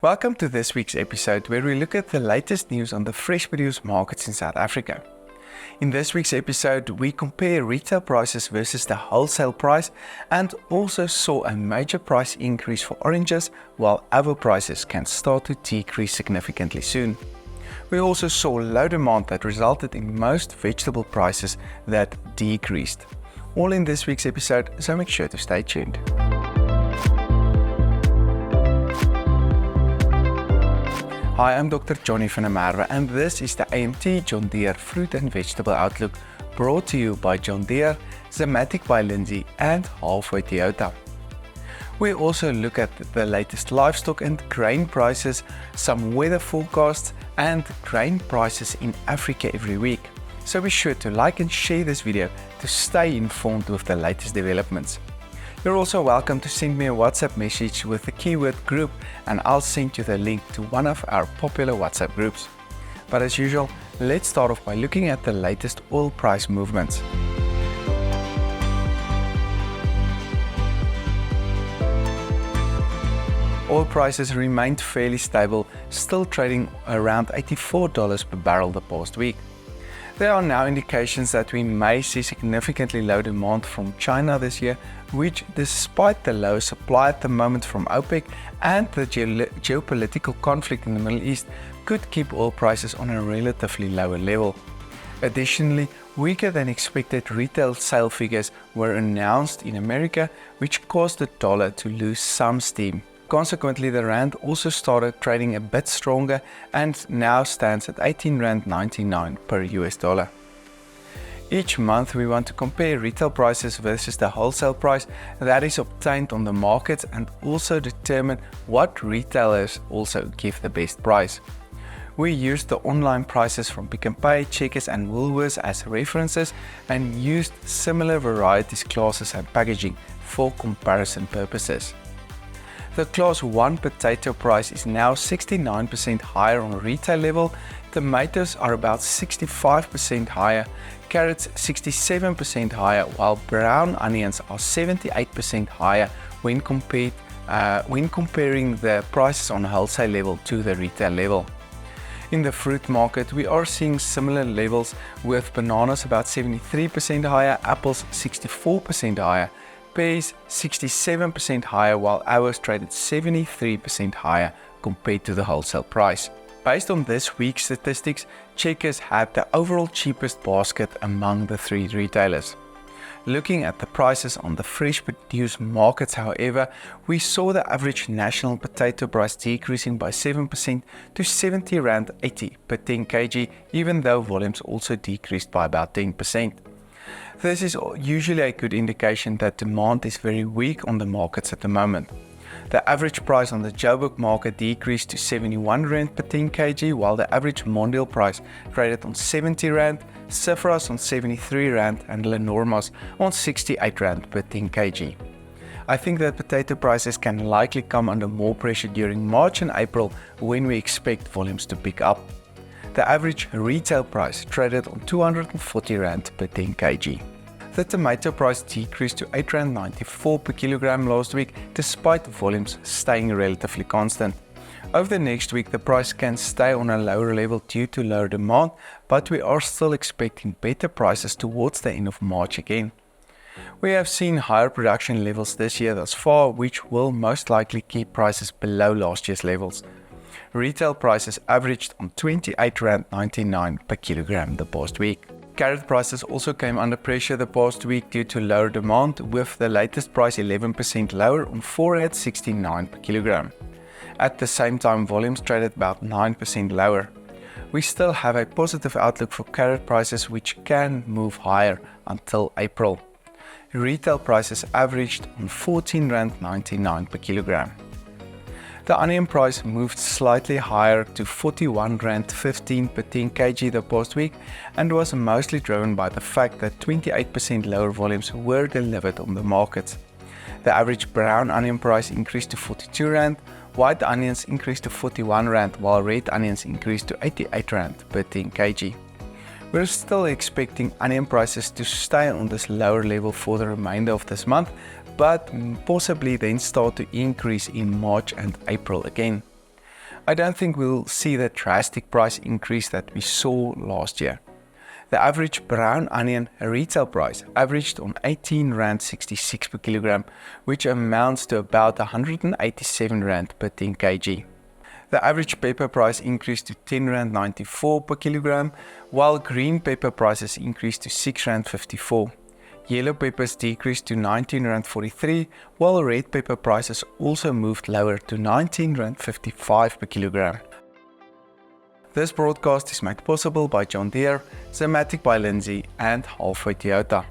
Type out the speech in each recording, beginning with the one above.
Welcome to this week's episode where we look at the latest news on the fresh produce markets in South Africa. In this week's episode, we compare retail prices versus the wholesale price and also saw a major price increase for oranges, while other prices can start to decrease significantly soon. We also saw low demand that resulted in most vegetable prices that decreased. All in this week's episode, so make sure to stay tuned. Hi, I'm Dr. Johnny van der Merwe and this is the AMT John Deere Fruit and Vegetable Outlook, brought to you by John Deere, Zimmatic by Lindsay and Halfway Toyota. We also look at the latest livestock and grain prices, some weather forecasts and grain prices in Africa every week. So be sure to like and share this video to stay informed with the latest developments. You're also welcome to send me a WhatsApp message with the keyword group and I'll send you the link to one of our popular WhatsApp groups. But as usual, let's start off by looking at the latest oil price movements. Oil prices remained fairly stable, still trading around $84 per barrel the past week. There are now indications that we may see significantly low demand from China this year, which, despite the low supply at the moment from OPEC and the geopolitical conflict in the Middle East, could keep oil prices on a relatively lower level. Additionally, weaker than expected retail sale figures were announced in America, which caused the dollar to lose some steam. Consequently, the rand also started trading a bit stronger and now stands at R18.99 per US dollar. Each month we want to compare retail prices versus the wholesale price that is obtained on the market and also determine what retailers also give the best price. We used the online prices from Pick n Pay, Checkers and Woolworths as references and used similar varieties, classes and packaging for comparison purposes. The Class 1 potato price is now 69% higher on a retail level, tomatoes are about 65% higher, carrots 67% higher, while brown onions are 78% higher when comparing the prices on a wholesale level to the retail level. In the fruit market, we are seeing similar levels with bananas about 73% higher, apples 64% higher, pears 67% higher, while ours traded 73% higher compared to the wholesale price. Based on this week's statistics, Checkers had the overall cheapest basket among the three retailers. Looking at the prices on the fresh produce markets, however, we saw the average national potato price decreasing by 7% to R70.80 per 10 kg, even though volumes also decreased by about 10%. This is usually a good indication that demand is very weak on the markets at the moment. The average price on the Joburg market decreased to R71 per 10 kg, while the average Mondial price traded on R70, Sifras on R73 and Lenormand's on R68 per 10 kg. I think that potato prices can likely come under more pressure during March and April when we expect volumes to pick up. The average retail price traded on R240 per 10 kg. The tomato price decreased to R8.94 per kilogram last week, despite volumes staying relatively constant. Over the next week, the price can stay on a lower level due to lower demand, but we are still expecting better prices towards the end of March again. We have seen higher production levels this year thus far, which will most likely keep prices below last year's levels. Retail prices averaged on R28.99 per kilogram the past week. Carrot prices also came under pressure the past week due to lower demand, with the latest price 11% lower on R4.69 per kilogram. At the same time, volumes traded about 9% lower. We still have a positive outlook for carrot prices, which can move higher until April. Retail prices averaged on R14.99 per kilogram. The onion price moved slightly higher to R41.15 per 10 kg the past week and was mostly driven by the fact that 28% lower volumes were delivered on the market. The average brown onion price increased to R42, white onions increased to R41, while red onions increased to R88 per 10 kg. We're still expecting onion prices to stay on this lower level for the remainder of this month, but possibly then start to increase in March and April again. I don't think we'll see the drastic price increase that we saw last year. The average brown onion retail price averaged on R18.66 per kilogram, which amounts to about R187 per 10 kg. The average pepper price increased to R10.94 per kilogram, while green pepper prices increased to R6.54. Yellow peppers decreased to R19.43, while red pepper prices also moved lower to R19.55 per kilogram. This broadcast is made possible by John Deere, Zimmatic by Lindsay, and Halfway Toyota.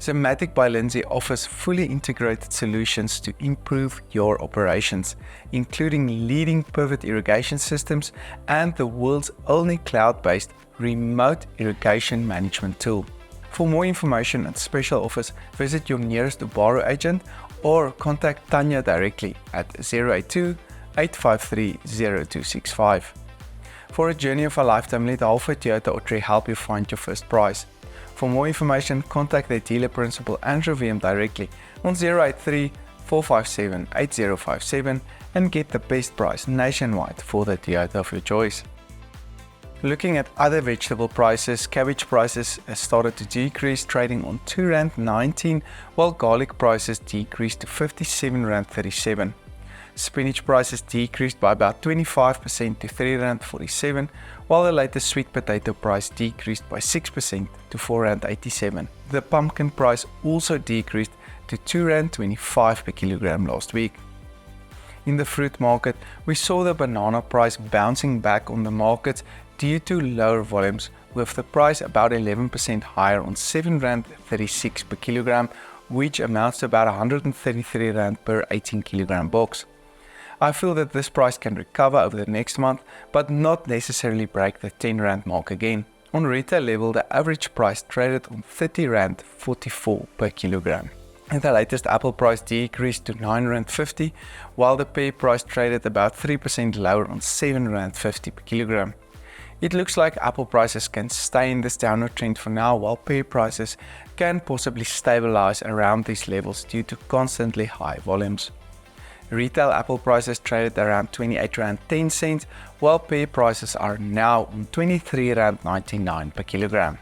Zimmatic by Lindsay offers fully integrated solutions to improve your operations, including leading pivot irrigation systems and the world's only cloud-based remote irrigation management tool. For more information and special offers, visit your nearest Ubaro agent or contact Tanya directly at 082 853 0265. For a journey of a lifetime, let Halfway Toyota or Tree help you find your first prize. For more information, contact their dealer principal and review them directly on 083 457 8057 and get the best price nationwide for the Toyota of your choice. Looking at other vegetable prices, cabbage prices has started to decrease, trading on R2.19, while garlic prices decreased to R57.37. Spinach prices decreased by about 25% to R3.47, while the latest sweet potato price decreased by 6% to R4.87. The pumpkin price also decreased to R2.25 per kilogram last week. In the fruit market, we saw the banana price bouncing back on the markets due to lower volumes, with the price about 11% higher on R7.36 per kilogram, which amounts to about R133 per 18 kilogram box. I feel that this price can recover over the next month, but not necessarily break the R10 mark again. On retail level, the average price traded on R30.44 per kilogram. And the latest apple price decreased to R9.50, while the pear price traded about 3% lower on R7.50 per kilogram. It looks like apple prices can stay in this downward trend for now, while pear prices can possibly stabilize around these levels due to constantly high volumes. Retail apple prices traded around R28.10, while pear prices are now on R23.99 per kilogram.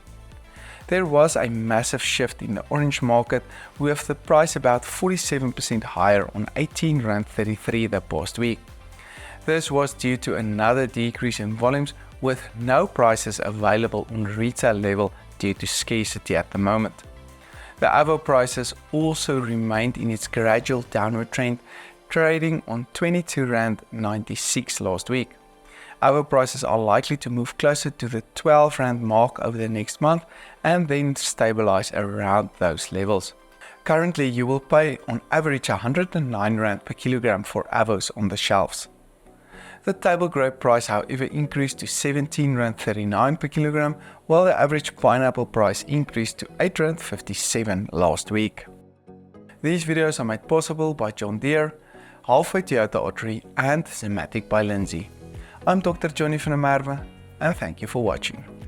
There was a massive shift in the orange market, with the price about 47% higher on R18.33 the past week. This was due to another decrease in volumes, with no prices available on retail level due to scarcity at the moment. The avo prices also remained in its gradual downward trend, trading on R22.96 last week. Avo prices are likely to move closer to the R12 mark over the next month and then stabilize around those levels. Currently, you will pay on average R109 per kilogram for avos on the shelves. The table grape price, however, increased to R17.39 per kilogram, while the average pineapple price increased to R8.57 last week. These videos are made possible by John Deere, Halfway Toyota Ottery, and Zimmatic by Lindsay. I'm Dr. Johnny van der Merwe, and thank you for watching.